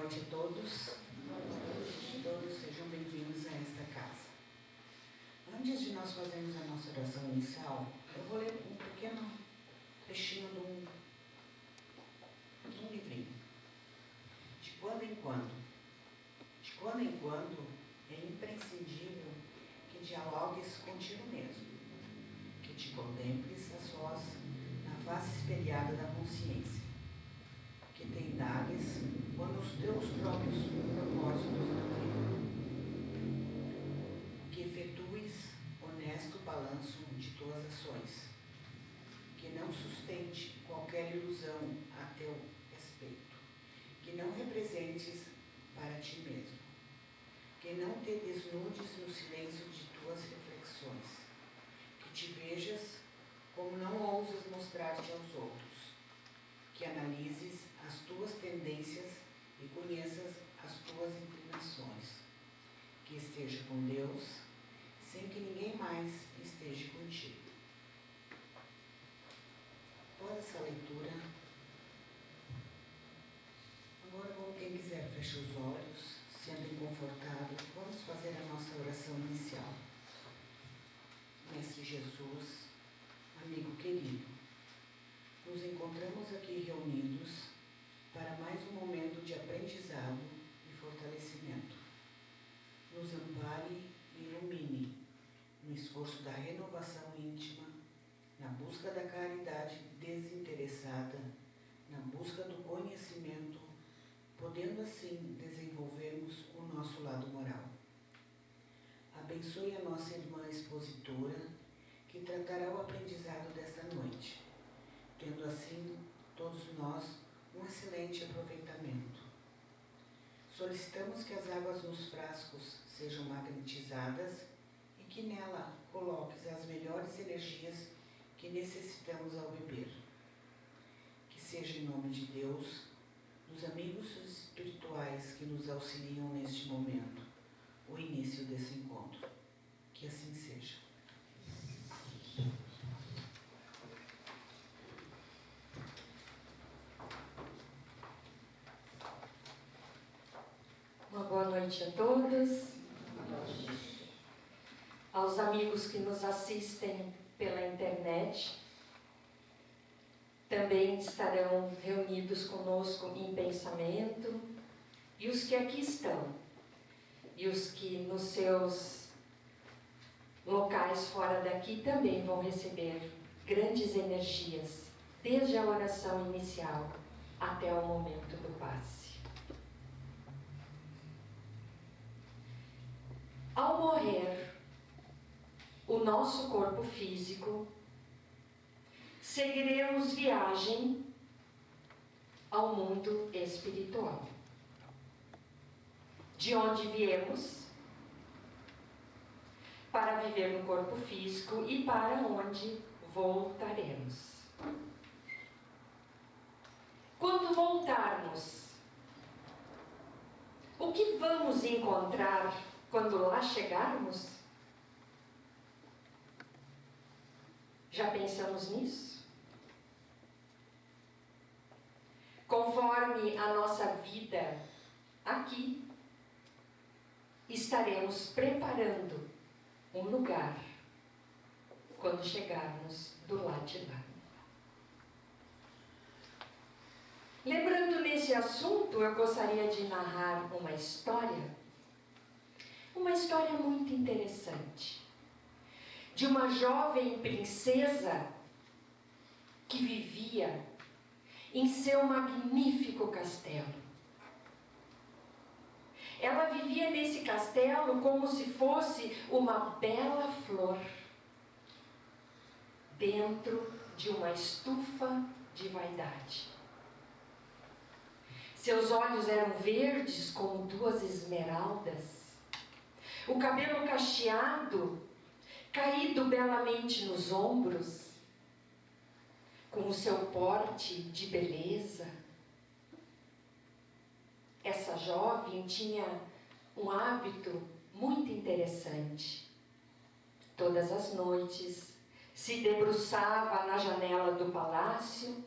noite a todos. Todos sejam bem-vindos a esta casa. Antes de nós fazermos a nossa oração inicial, eu vou ler um pequeno trechinho de um livrinho. De quando em quando, é imprescindível que dialogues contigo mesmo, que te contemples a sós na face espelhada da consciência, que te indagues quando os teus próprios propósitos na vida, que efetues honesto balanço de tuas ações, que não sustente qualquer ilusão a teu respeito, que não representes para ti mesmo, que não te desnudes no silêncio de tuas reflexões, que te vejas como não ousas mostrar-te aos outros, que analises as tuas tendências e conheças as tuas inclinações, que esteja com Deus sem que ninguém mais esteja contigo. Após essa leitura, agora quem quiser fecha os olhos, sendo confortável, vamos fazer a nossa oração inicial. Mestre Jesus, amigo querido, nos encontramos aqui reunidos para mais um momento de aprendizado e fortalecimento. Nos ampare e ilumine no esforço da renovação íntima, na busca da caridade desinteressada, na busca do conhecimento, podendo assim desenvolvermos o nosso lado moral. Abençoe a nossa irmã expositora, que tratará o aprendizado desta noite, tendo assim todos nós um excelente aproveitamento. Solicitamos que as águas nos frascos sejam magnetizadas e que nela coloques as melhores energias que necessitamos ao beber. Que seja em nome de Deus, dos amigos espirituais que nos auxiliam neste momento, o início desse encontro. Que assim seja. Uma boa noite a todos. Aos amigos que nos assistem pela internet, também estarão reunidos conosco em pensamento, e os que aqui estão, e os que nos seus locais fora daqui também vão receber grandes energias, desde a oração inicial até o momento do passe. Ao morrer, o nosso corpo físico, seguiremos viagem ao mundo espiritual, de onde viemos, para viver no corpo físico e para onde voltaremos. Quando voltarmos, o que vamos encontrar quando lá chegarmos? Já pensamos nisso? Conforme a nossa vida aqui, estaremos preparando um lugar quando chegarmos do lado de lá. Lembrando nesse assunto, eu gostaria de narrar uma história muito interessante, de uma jovem princesa que vivia em seu magnífico castelo. Ela vivia nesse castelo como se fosse uma bela flor dentro de uma estufa de vaidade. Seus olhos eram verdes como duas esmeraldas, o cabelo cacheado caído belamente nos ombros, com o seu porte de beleza. Essa jovem tinha um hábito muito interessante. Todas as noites se debruçava na janela do palácio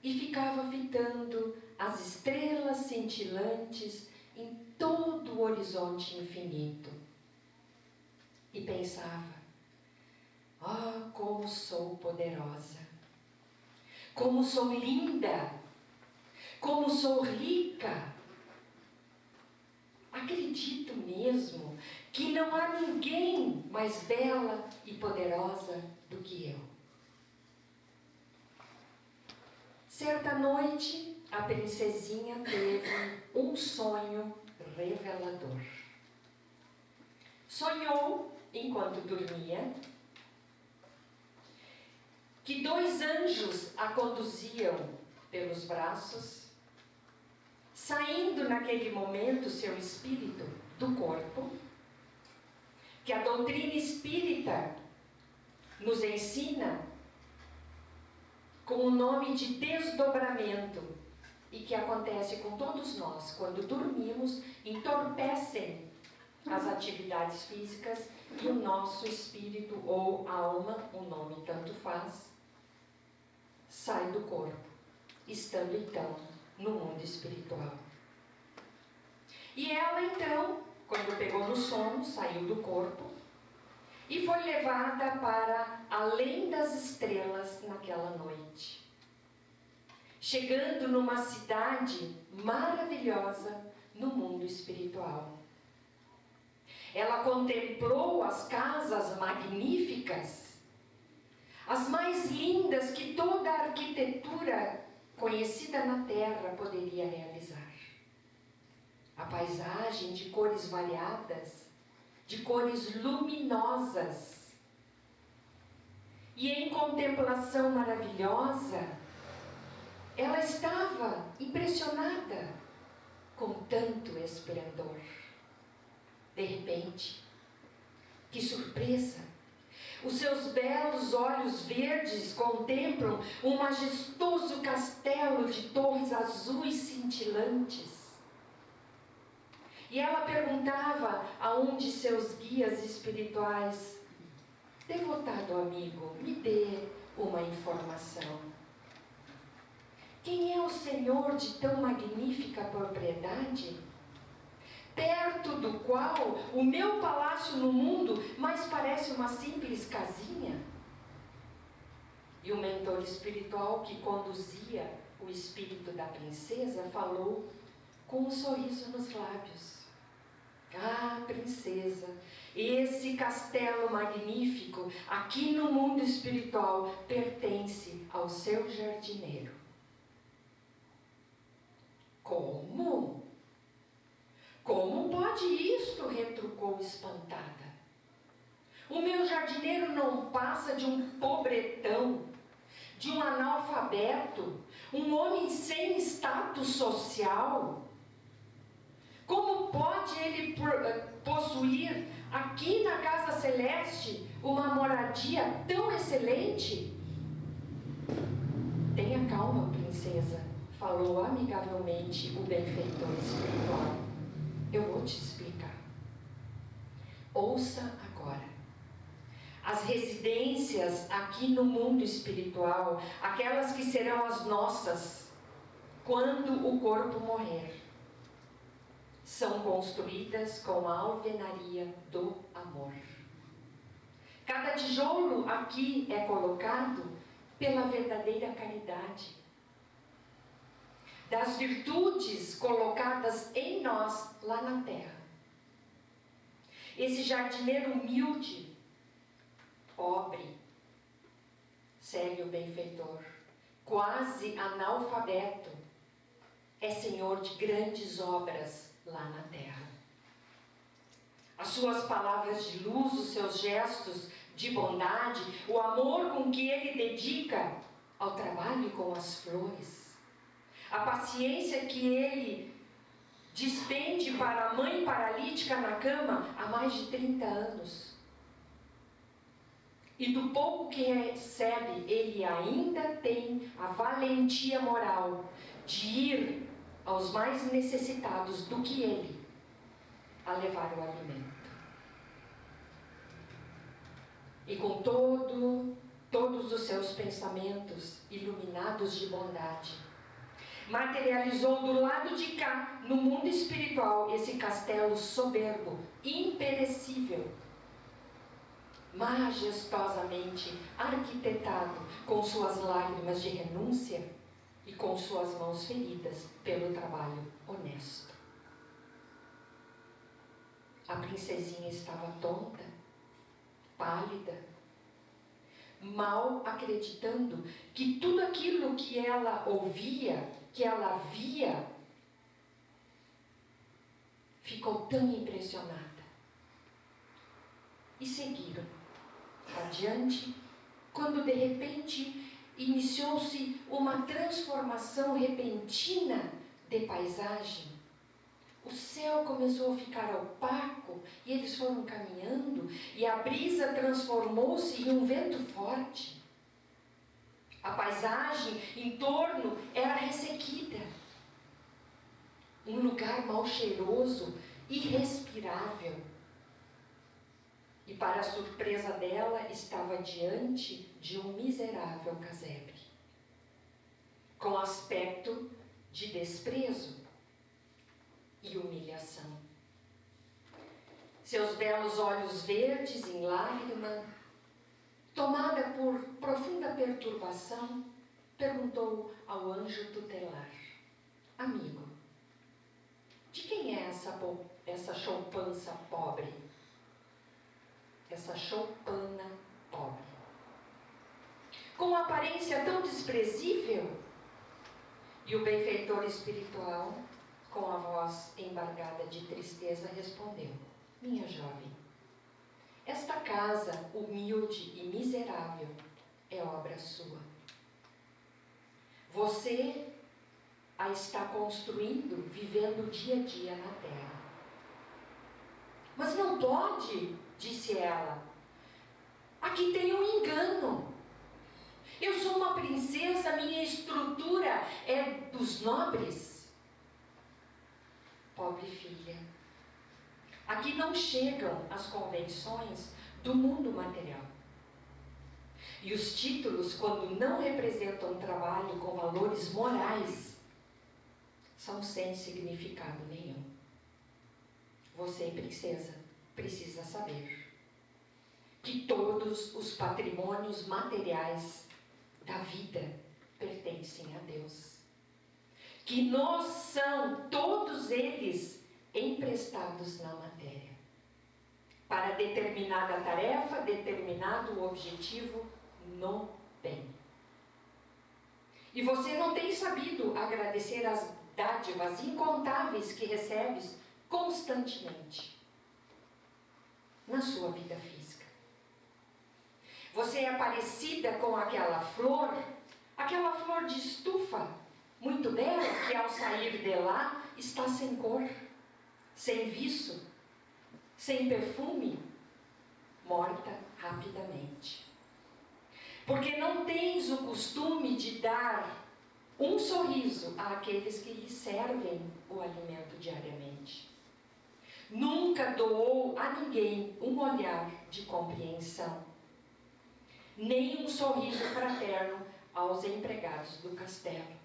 e ficava fitando as estrelas cintilantes em todo o horizonte infinito. E pensava: ah, como sou poderosa, como sou linda, como sou rica. Acredito mesmo que não há ninguém mais bela e poderosa do que eu. Certa noite, a princesinha teve um sonho revelador. Sonhou, enquanto dormia, que 2 anjos a conduziam pelos braços, saindo naquele momento seu espírito do corpo, que a doutrina espírita nos ensina com o nome de desdobramento, e que acontece com todos nós quando dormimos, entorpecem as atividades físicas e o nosso espírito ou alma, o nome tanto faz, sai do corpo, estando então no mundo espiritual. E ela então, quando pegou no sono, saiu do corpo e foi levada para além das estrelas naquela noite, chegando numa cidade maravilhosa no mundo espiritual. Ela contemplou as casas magníficas, as mais lindas que toda a arquitetura conhecida na Terra poderia realizar. A paisagem de cores variadas, de cores luminosas. E em contemplação maravilhosa, ela estava impressionada com tanto esplendor. De repente, que surpresa! Os seus belos olhos verdes contemplam um majestoso castelo de torres azuis cintilantes. E ela perguntava a um de seus guias espirituais: devotado amigo, me dê uma informação. Quem é o senhor de tão magnífica propriedade, perto do qual o meu palácio no mundo mais parece uma simples casinha? E o mentor espiritual que conduzia o espírito da princesa falou com um sorriso nos lábios: ah, princesa, esse castelo magnífico aqui no mundo espiritual pertence ao seu jardineiro. Como? Como pode isto? Retrucou espantada. O meu jardineiro não passa de um pobretão, de um analfabeto, um homem sem status social. Como pode ele possuir aqui na Casa Celeste uma moradia tão excelente? Tenha calma, princesa, falou amigavelmente o benfeitor espiritual. Eu vou te explicar. Ouça agora. As residências aqui no mundo espiritual, aquelas que serão as nossas quando o corpo morrer, são construídas com a alvenaria do amor. Cada tijolo aqui é colocado pela verdadeira caridade, das virtudes colocadas em nós lá na terra. Esse jardineiro humilde, pobre, segue o benfeitor, quase analfabeto, é senhor de grandes obras lá na terra. As suas palavras de luz, os seus gestos de bondade, o amor com que ele dedica ao trabalho com as flores, a paciência que ele despende para a mãe paralítica na cama há mais de 30 anos. E do pouco que recebe, ele ainda tem a valentia moral de ir aos mais necessitados do que ele a levar o alimento. E com todos os seus pensamentos iluminados de bondade, materializou do lado de cá, no mundo espiritual, esse castelo soberbo, imperecível, majestosamente arquitetado com suas lágrimas de renúncia e com suas mãos feridas pelo trabalho honesto. A princesinha estava tonta, pálida, mal acreditando que tudo aquilo que ela ouvia, que ela via, ficou tão impressionada. E seguiram adiante, quando de repente iniciou-se uma transformação repentina de paisagem. O céu começou a ficar opaco e eles foram caminhando e a brisa transformou-se em um vento forte. A paisagem em torno era ressequida. Um lugar mal cheiroso, irrespirável. E para a surpresa dela, estava diante de um miserável casebre, com aspecto de desprezo e humilhação. Seus belos olhos verdes em lágrima, tomada por profunda perturbação, perguntou ao anjo tutelar: amigo, de quem é essa choupança pobre? Essa choupana pobre, com uma aparência tão desprezível? E o benfeitor espiritual, com a voz embargada de tristeza, respondeu: minha jovem, esta casa humilde e miserável é obra sua. Você a está construindo, vivendo dia a dia na terra. Mas não pode, disse ela. Aqui tem um engano. Eu sou uma princesa, minha estrutura é dos nobres. Pobre filha, aqui não chegam as convenções do mundo material. E os títulos, quando não representam um trabalho com valores morais, são sem significado nenhum. Você, princesa, precisa saber que todos os patrimônios materiais da vida pertencem a Deus. Que nos são todos eles emprestados na matéria, para determinada tarefa, determinado objetivo no bem. E você não tem sabido agradecer as dádivas incontáveis que recebes constantemente na sua vida física. Você é parecida com aquela flor de estufa, muito bela, que ao sair de lá está sem cor, sem viço, sem perfume, morta rapidamente. Porque não tens o costume de dar um sorriso àqueles que lhe servem o alimento diariamente. Nunca doou a ninguém um olhar de compreensão, nem um sorriso fraterno aos empregados do castelo.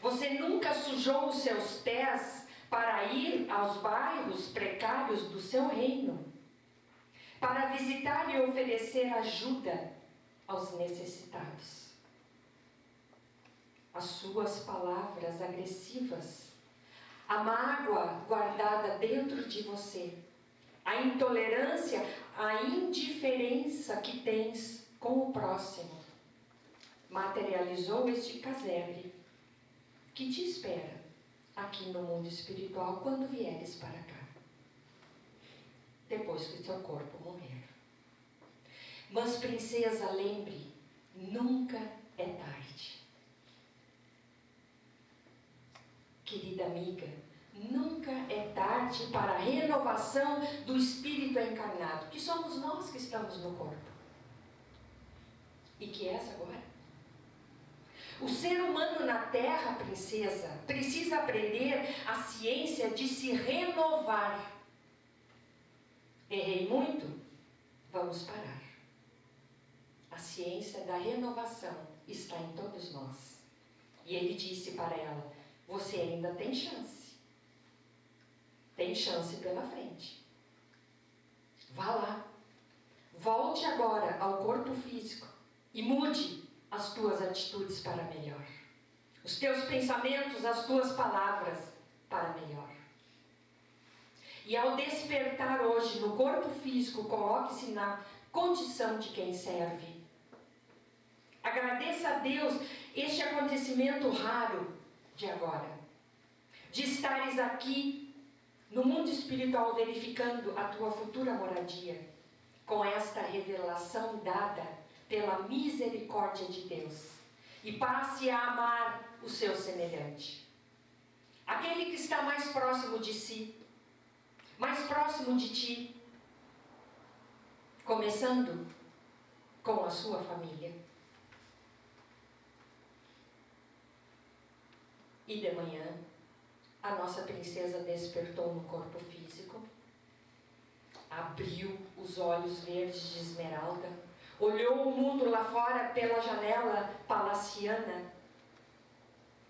Você nunca sujou os seus pés para ir aos bairros precários do seu reino, para visitar e oferecer ajuda aos necessitados. As suas palavras agressivas, a mágoa guardada dentro de você, a intolerância, a indiferença que tens com o próximo, materializou este casebre que te espera aqui no mundo espiritual quando vieres para cá, depois que teu corpo morrer. Mas, princesa, lembre, nunca é tarde. Querida amiga, nunca é tarde para a renovação do espírito encarnado, que somos nós que estamos no corpo. E que és agora? O ser humano na Terra, princesa, precisa aprender a ciência de se renovar. Errei muito? Vamos parar. A ciência da renovação está em todos nós. E ele disse para ela: você ainda tem chance. Tem chance pela frente. Vá lá. Volte agora ao corpo físico e mude as tuas atitudes para melhor. Os teus pensamentos, as tuas palavras para melhor. E ao despertar hoje no corpo físico, coloque-se na condição de quem serve. Agradeça a Deus este acontecimento raro de agora. De estares aqui no mundo espiritual verificando a tua futura moradia, com esta revelação dada pela misericórdia de Deus. E passe a amar o seu semelhante. Aquele que está mais próximo de si, mais próximo de ti, começando com a sua família. E de manhã, a nossa princesa despertou no corpo físico, abriu os olhos verdes de esmeralda, olhou o mundo lá fora pela janela palaciana,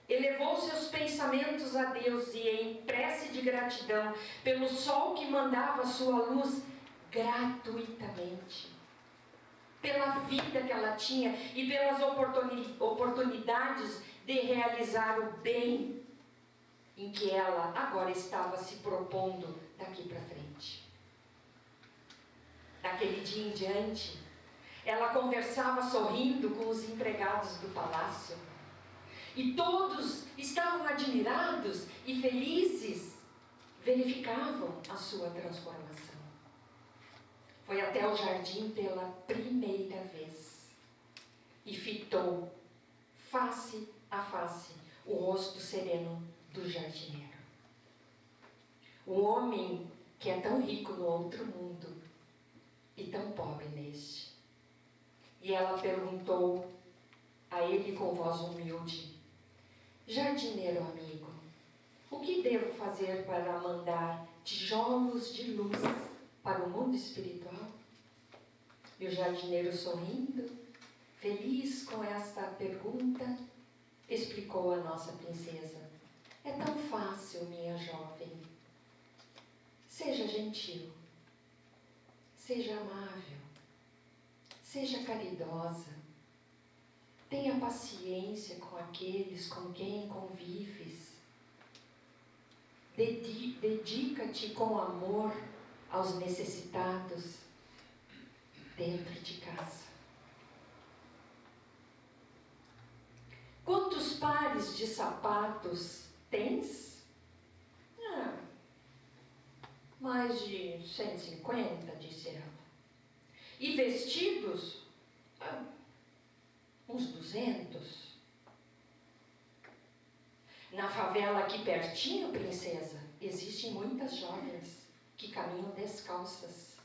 elevou seus pensamentos a Deus e, em prece de gratidão pelo sol que mandava sua luz gratuitamente, pela vida que ela tinha e pelas oportunidades de realizar o bem em que ela agora estava se propondo daqui para frente. Daquele dia em diante, ela conversava sorrindo com os empregados do palácio. E todos estavam admirados e felizes, verificavam a sua transformação. Foi até o jardim pela primeira vez e fitou, face a face, o rosto sereno do jardineiro. O homem que é tão rico no outro mundo e tão pobre neste. E ela perguntou a ele com voz humilde: jardineiro amigo, o que devo fazer para mandar tijolos de luz para o mundo espiritual? E o jardineiro, sorrindo, feliz com esta pergunta, explicou a nossa princesa: é tão fácil, minha jovem. Seja gentil, seja amável, seja caridosa, tenha paciência com aqueles com quem convives. Dedica-te com amor aos necessitados dentro de casa. Quantos pares de sapatos tens? Mais de 150, disse ela. E vestidos? Uns 200. Na favela aqui pertinho, princesa, existem muitas jovens que caminham descalças,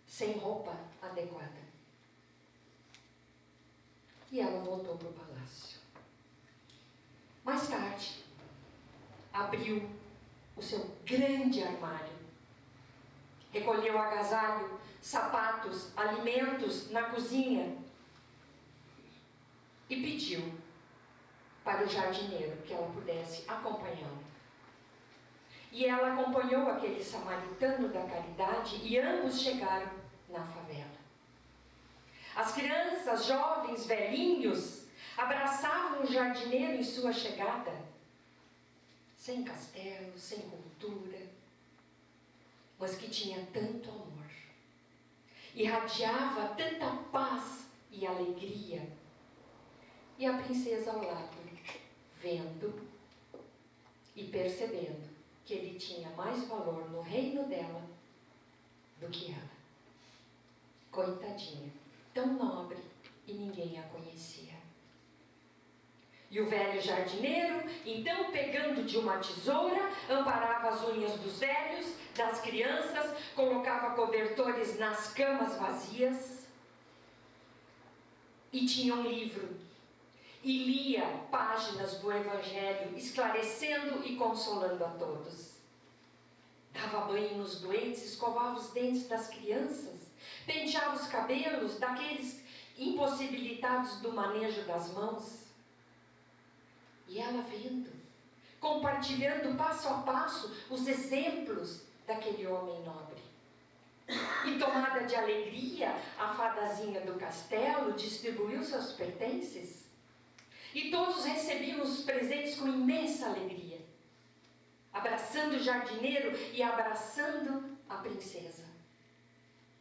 sem roupa adequada. E ela voltou para o palácio. Mais tarde, abriu o seu grande armário, recolheu agasalho, sapatos, alimentos na cozinha e pediu para o jardineiro que ela pudesse acompanhá-lo. E ela acompanhou aquele samaritano da caridade e ambos chegaram na favela. As crianças, jovens, velhinhos, abraçavam o jardineiro em sua chegada, sem castelo, sem cultura, mas que tinha tanto amor, irradiava tanta paz e alegria. E a princesa ao lado, vendo e percebendo que ele tinha mais valor no reino dela do que ela. Coitadinha, tão nobre e ninguém a conhecia. E o velho jardineiro, então, pegando de uma tesoura, amparava as unhas dos velhos, das crianças, colocava cobertores nas camas vazias e tinha um livro e lia páginas do Evangelho, esclarecendo e consolando a todos. Dava banho nos doentes, escovava os dentes das crianças, penteava os cabelos daqueles impossibilitados do manejo das mãos. E ela vendo, compartilhando passo a passo os exemplos daquele homem nobre. E tomada de alegria, a fadazinha do castelo distribuiu seus pertences. E todos recebiam os presentes com imensa alegria, abraçando o jardineiro e abraçando a princesa,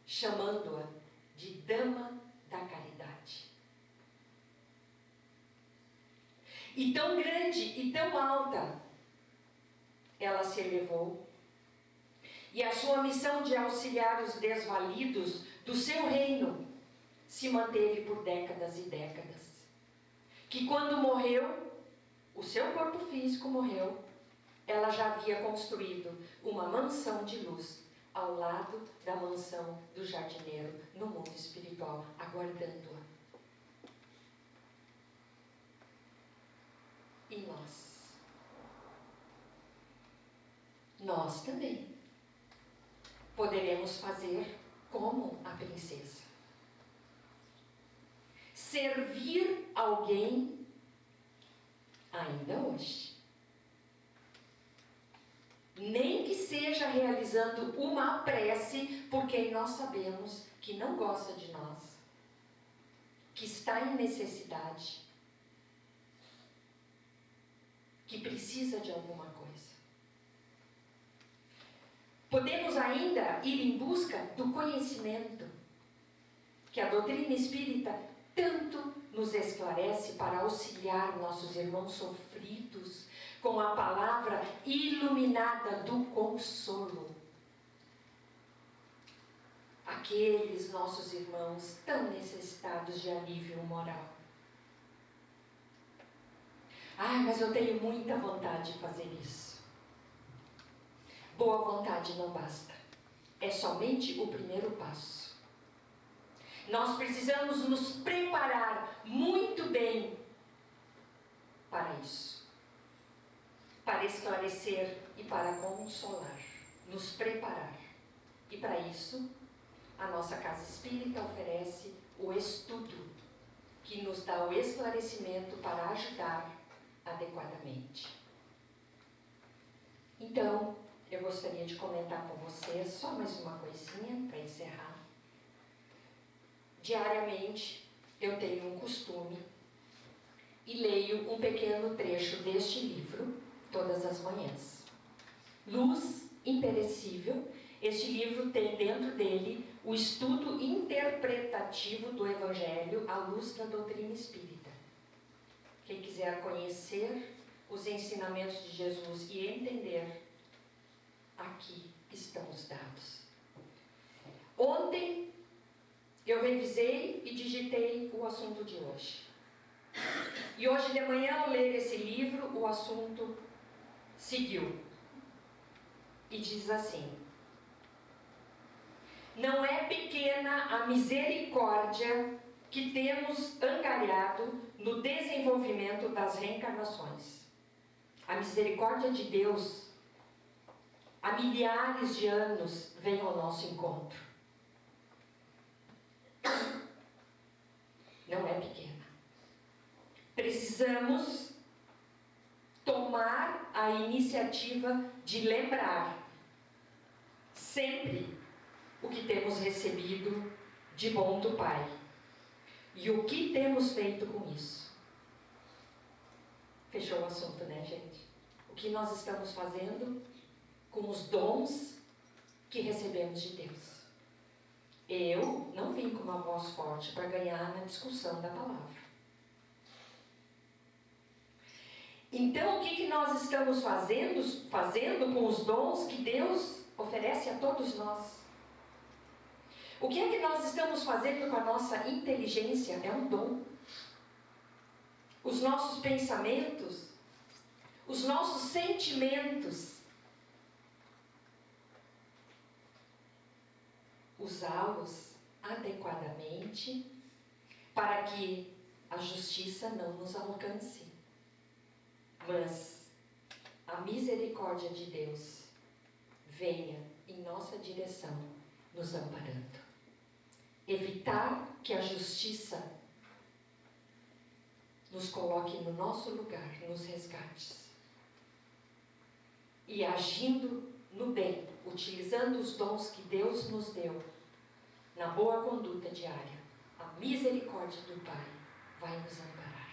chamando-a de Dama da Caridade. E tão grande e tão alta ela se elevou, e a sua missão de auxiliar os desvalidos do seu reino se manteve por décadas e décadas. Que quando morreu, o seu corpo físico morreu, ela já havia construído uma mansão de luz ao lado da mansão do jardineiro no mundo espiritual, aguardando-a. E nós? Nós também poderemos fazer como a princesa. Servir alguém ainda hoje. Nem que seja realizando uma prece por quem nós sabemos que não gosta de nós, que está em necessidade, que precisa de alguma coisa. Podemos ainda ir em busca do conhecimento que a doutrina espírita tanto nos esclarece para auxiliar nossos irmãos sofridos com a palavra iluminada do consolo. Aqueles nossos irmãos tão necessitados de alívio moral. Mas eu tenho muita vontade de fazer isso. Boa vontade não basta. É somente o primeiro passo. Nós precisamos nos preparar muito bem para isso. Para esclarecer e para consolar. Nos preparar. E para isso, a nossa casa espírita oferece o estudo, que nos dá o esclarecimento para ajudar adequadamente. Então, eu gostaria de comentar com vocês só mais uma coisinha para encerrar. Diariamente, eu tenho um costume e leio um pequeno trecho deste livro todas as manhãs. Luz Imperecível. Este livro tem dentro dele o estudo interpretativo do Evangelho à luz da doutrina espírita. Quem quiser conhecer os ensinamentos de Jesus e entender, aqui estão os dados. Ontem eu revisei e digitei o assunto de hoje. E hoje de manhã, ao ler esse livro, o assunto seguiu. E diz assim: não é pequena a misericórdia que temos angariado no desenvolvimento das reencarnações. A misericórdia de Deus, há milhares de anos, vem ao nosso encontro. Não é pequena. Precisamos tomar a iniciativa de lembrar sempre o que temos recebido de bom do Pai. E o que temos feito com isso? Fechou o assunto, né, gente? O que nós estamos fazendo com os dons que recebemos de Deus? Eu não vim com uma voz forte para ganhar na discussão da palavra. Então, o que nós estamos fazendo com os dons que Deus oferece a todos nós? O que é que nós estamos fazendo com a nossa inteligência? É um dom. Os nossos pensamentos, os nossos sentimentos, usá-los adequadamente para que a justiça não nos alcance, mas a misericórdia de Deus venha em nossa direção, nos amparando. evitar que a justiça nos coloque no nosso lugar, nos resgates. E agindo no bem, utilizando os dons que Deus nos deu, na boa conduta diária, a misericórdia do Pai vai nos amparar.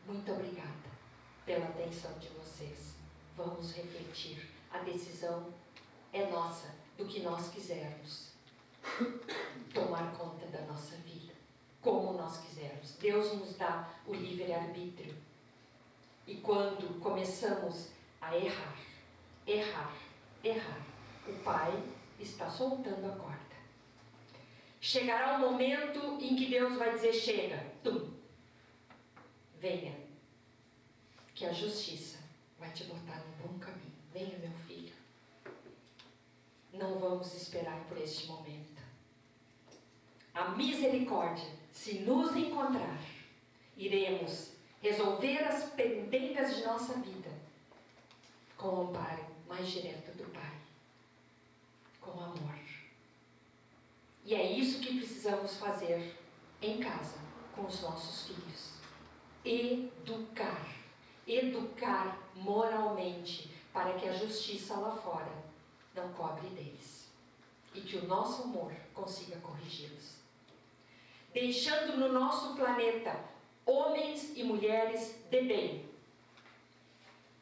Muito obrigada pela atenção de vocês. Vamos refletir. A decisão é nossa, do que nós quisermos. Tomar conta da nossa vida, como nós quisermos. Deus nos dá o livre-arbítrio. E quando começamos a errar, o Pai está soltando a corda. Chegará um momento em que Deus vai dizer: chega, venha, que a justiça vai te botar no bom caminho. Venha, meu filho. Não vamos esperar por este momento. A misericórdia, se nos encontrar, iremos resolver as pendências de nossa vida com o amparo mais direto do Pai, com amor. E é isso que precisamos fazer em casa, com os nossos filhos. Educar moralmente, para que a justiça lá fora não cobre deles. E que o nosso amor consiga corrigi-los. Deixando no nosso planeta homens e mulheres de bem.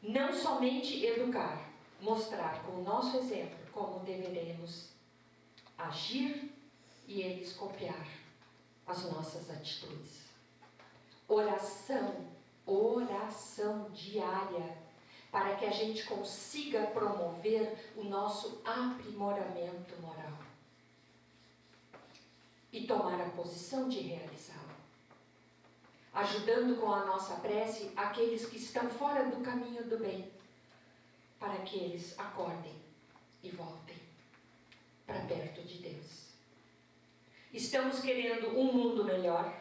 Não somente educar, mostrar com o nosso exemplo como deveremos agir e eles copiar as nossas atitudes. Oração diária, para que a gente consiga promover o nosso aprimoramento moral e tomar a posição de realizá-lo, ajudando com a nossa prece aqueles que estão fora do caminho do bem, para que eles acordem e voltem para perto de Deus. Estamos querendo um mundo melhor.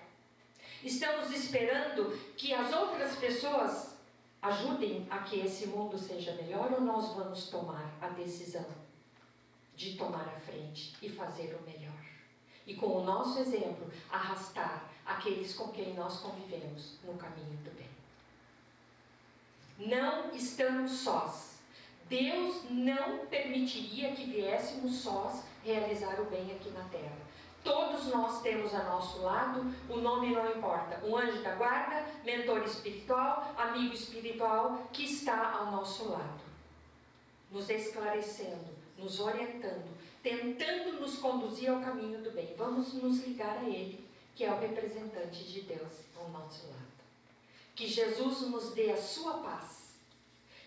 Estamos esperando que as outras pessoas ajudem a que esse mundo seja melhor, ou nós vamos tomar a decisão de tomar a frente e fazer o melhor? E com o nosso exemplo, arrastar aqueles com quem nós convivemos no caminho do bem. Não estamos sós. Deus não permitiria que viéssemos sós realizar o bem aqui na terra. Todos nós temos a nosso lado, o nome não importa, um anjo da guarda, mentor espiritual, amigo espiritual, que está ao nosso lado, nos esclarecendo, nos orientando, tentando nos conduzir ao caminho do bem. Vamos nos ligar a Ele, que é o representante de Deus ao nosso lado. Que Jesus nos dê a sua paz,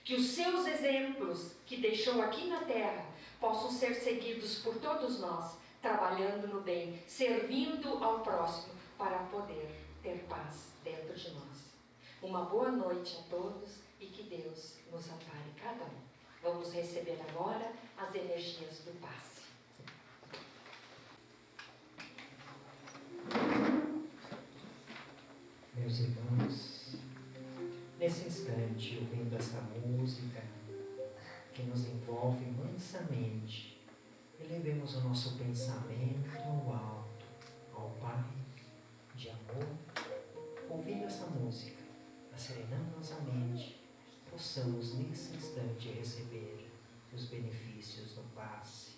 que os seus exemplos que deixou aqui na terra possam ser seguidos por todos nós, trabalhando no bem, servindo ao próximo, para poder ter paz dentro de nós. Uma boa noite a todos e que Deus nos ampare cada um. Vamos receber agora as energias do passe. Meus irmãos, nesse instante, ouvindo essa música que nos envolve mansamente, elevemos o nosso pensamento ao alto, ao Pai de amor. Ouvindo essa música, serenando nossa mente, possamos nesse instante receber os benefícios do passe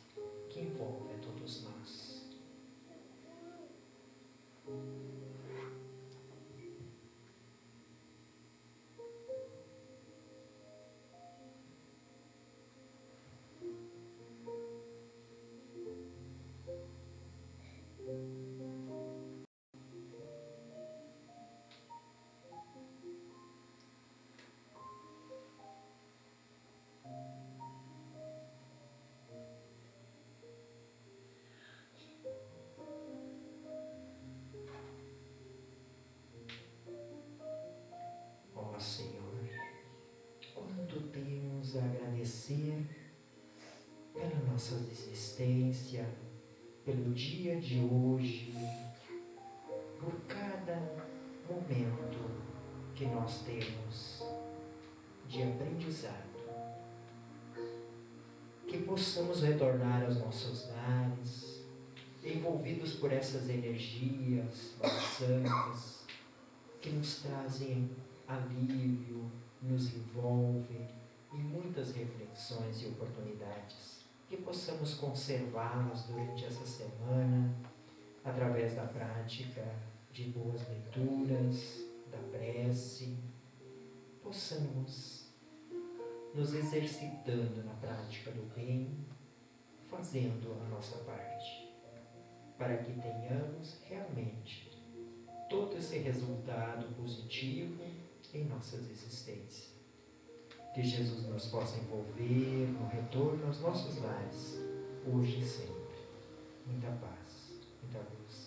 que envolve a todos nós. Ó Senhor, quanto temos a agradecer pela nossa existência, pelo dia de hoje, por cada momento que nós temos de aprendizado. que possamos retornar aos nossos lares, envolvidos por essas energias santas, que nos trazem alívio, nos envolvem em muitas reflexões e oportunidades, que possamos conservá-las durante essa semana, através da prática de boas leituras, da prece, possamos nos exercitando na prática do bem, fazendo a nossa parte, para que tenhamos realmente todo esse resultado positivo em nossas existências. Que Jesus nos possa envolver no retorno aos nossos lares, hoje e sempre. Muita paz, muita luz.